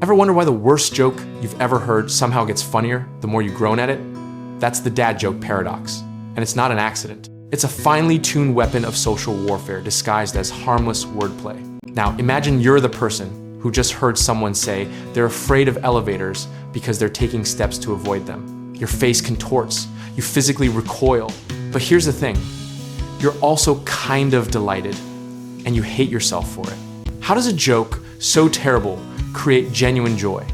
Ever wonder why the worst joke you've ever heard somehow gets funnier the more you groan at it? That's the dad joke paradox, and it's not an accident. It's a finely tuned weapon of social warfare disguised as harmless wordplay. Now, imagine you're the person who just heard someone say they're afraid of elevators because they're taking steps to avoid them. Your face contorts, you physically recoil. But here's the thing, you're also kind of delighted, and you hate yourself for it. How does a joke so terrible create genuine joy?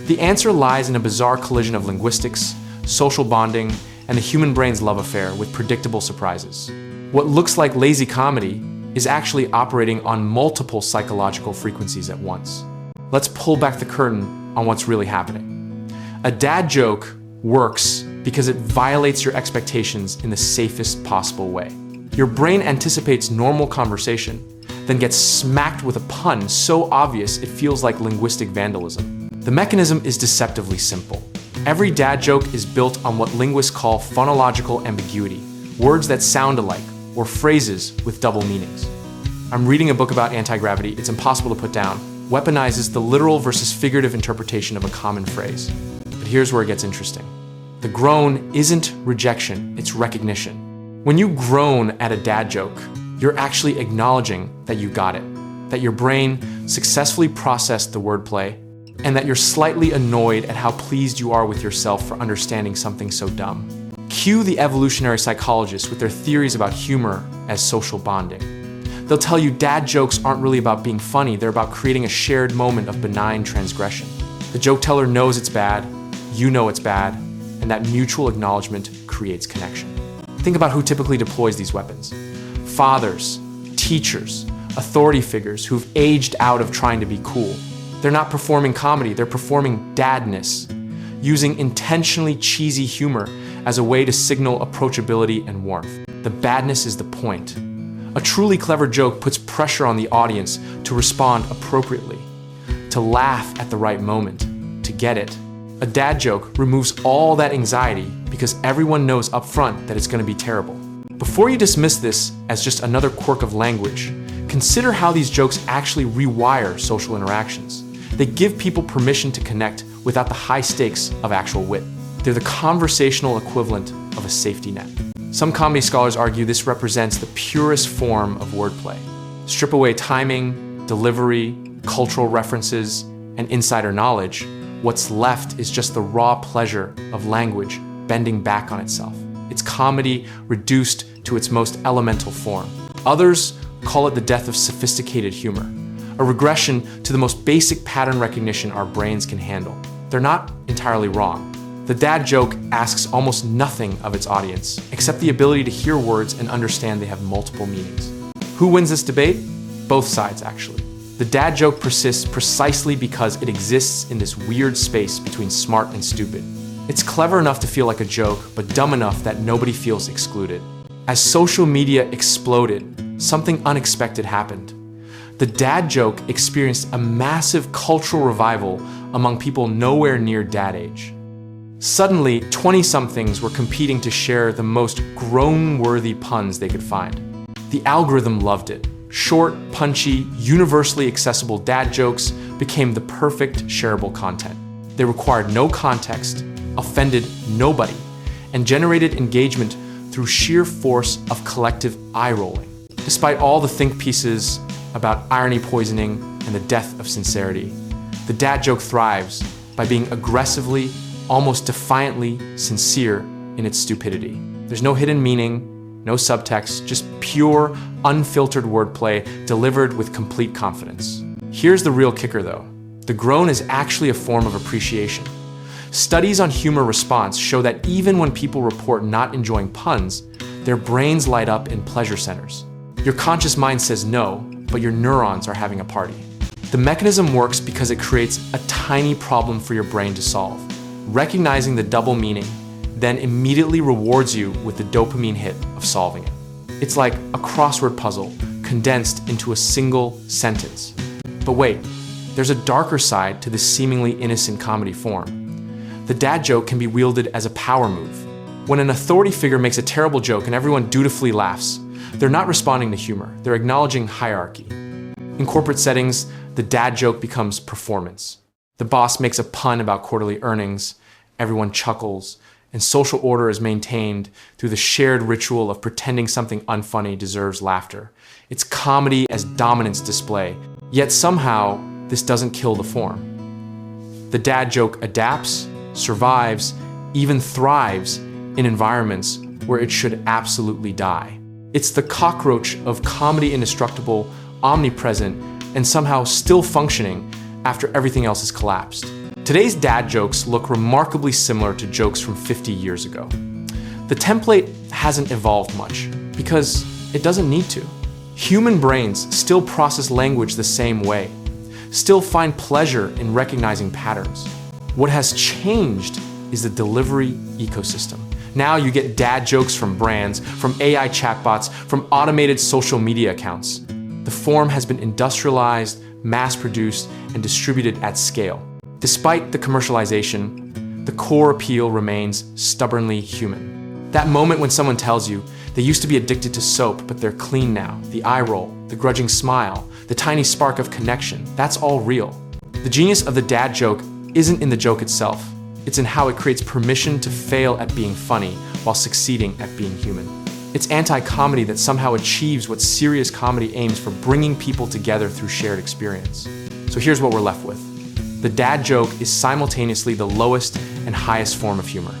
The answer lies in a bizarre collision of linguistics, social bonding, and the human brain's love affair with predictable surprises. What looks like lazy comedy is actually operating on multiple psychological frequencies at once. Let's pull back the curtain on what's really happening. A dad joke works because it violates your expectations in the safest possible way. Your brain anticipates normal conversation, then gets smacked with a pun so obvious it feels like linguistic vandalism. The mechanism is deceptively simple. Every dad joke is built on what linguists call phonological ambiguity, words that sound alike, or phrases with double meanings. I'm reading a book about anti-gravity it's impossible to put down, weaponizes the literal versus figurative interpretation of a common phrase. But here's where it gets interesting. The groan isn't rejection, it's recognition. When you groan at a dad joke, you're actually acknowledging that you got it, that your brain successfully processed the wordplay, and that you're slightly annoyed at how pleased you are with yourself for understanding something so dumb. Cue the evolutionary psychologists with their theories about humor as social bonding. They'll tell you dad jokes aren't really about being funny, they're about creating a shared moment of benign transgression. The joke teller knows it's bad, you know it's bad, and that mutual acknowledgement creates connection. Think about who typically deploys these weapons. Fathers, teachers, authority figures who've aged out of trying to be cool. They're not performing comedy, they're performing dadness, using intentionally cheesy humor as a way to signal approachability and warmth. The badness is the point. A truly clever joke puts pressure on the audience to respond appropriately, to laugh at the right moment, to get it. A dad joke removes all that anxiety because everyone knows upfront that it's going to be terrible. Before you dismiss this as just another quirk of language, consider how these jokes actually rewire social interactions. They give people permission to connect without the high stakes of actual wit. They're the conversational equivalent of a safety net. Some comedy scholars argue this represents the purest form of wordplay. Strip away timing, delivery, cultural references, and insider knowledge, what's left is just the raw pleasure of language bending back on itself. It's comedy reduced to its most elemental form. Others call it the death of sophisticated humor, a regression to the most basic pattern recognition our brains can handle. They're not entirely wrong. The dad joke asks almost nothing of its audience, except the ability to hear words and understand they have multiple meanings. Who wins this debate? Both sides, actually. The dad joke persists precisely because it exists in this weird space between smart and stupid. It's clever enough to feel like a joke, but dumb enough that nobody feels excluded. As social media exploded, something unexpected happened. The dad joke experienced a massive cultural revival among people nowhere near dad age. Suddenly, 20-somethings were competing to share the most groan-worthy puns they could find. The algorithm loved it. Short, punchy, universally accessible dad jokes became the perfect shareable content. They required no context, offended nobody, and generated engagement through sheer force of collective eye-rolling. Despite all the think pieces about irony poisoning and the death of sincerity, the dad joke thrives by being aggressively, almost defiantly sincere in its stupidity. There's no hidden meaning, no subtext, just pure, unfiltered wordplay delivered with complete confidence. Here's the real kicker though. The groan is actually a form of appreciation. Studies on humor response show that even when people report not enjoying puns, their brains light up in pleasure centers. Your conscious mind says no, but your neurons are having a party. The mechanism works because it creates a tiny problem for your brain to solve. Recognizing the double meaning then immediately rewards you with the dopamine hit of solving it. It's like a crossword puzzle condensed into a single sentence. But wait, there's a darker side to this seemingly innocent comedy form. The dad joke can be wielded as a power move. When an authority figure makes a terrible joke and everyone dutifully laughs, they're not responding to humor, they're acknowledging hierarchy. In corporate settings, the dad joke becomes performance. The boss makes a pun about quarterly earnings, everyone chuckles, and social order is maintained through the shared ritual of pretending something unfunny deserves laughter. It's comedy as dominance display, yet somehow this doesn't kill the form. The dad joke adapts, survives, even thrives in environments where it should absolutely die. It's the cockroach of comedy indestructible, omnipresent, and somehow still functioning after everything else has collapsed. Today's dad jokes look remarkably similar to jokes from 50 years ago. The template hasn't evolved much because it doesn't need to. Human brains still process language the same way, still find pleasure in recognizing patterns. What has changed is the delivery ecosystem. Now you get dad jokes from brands, from AI chatbots, from automated social media accounts. The form has been industrialized, mass-produced, and distributed at scale. Despite the commercialization, the core appeal remains stubbornly human. That moment when someone tells you they used to be addicted to soap, but they're clean now, the eye roll, the grudging smile, the tiny spark of connection, that's all real. The genius of the dad joke isn't in the joke itself. It's in how it creates permission to fail at being funny while succeeding at being human. It's anti-comedy that somehow achieves what serious comedy aims for, bringing people together through shared experience. So here's what we're left with. The dad joke is simultaneously the lowest and highest form of humor.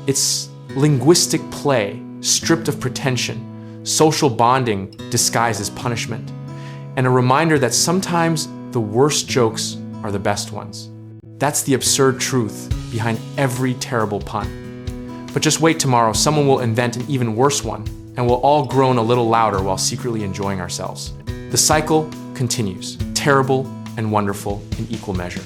It's linguistic play, stripped of pretension, social bonding disguised as punishment, and a reminder that sometimes the worst jokes are the best ones. That's the absurd truth behind every terrible pun. But just wait, tomorrow someone will invent an even worse one, and we'll all groan a little louder while secretly enjoying ourselves. The cycle continues, terrible and wonderful in equal measure.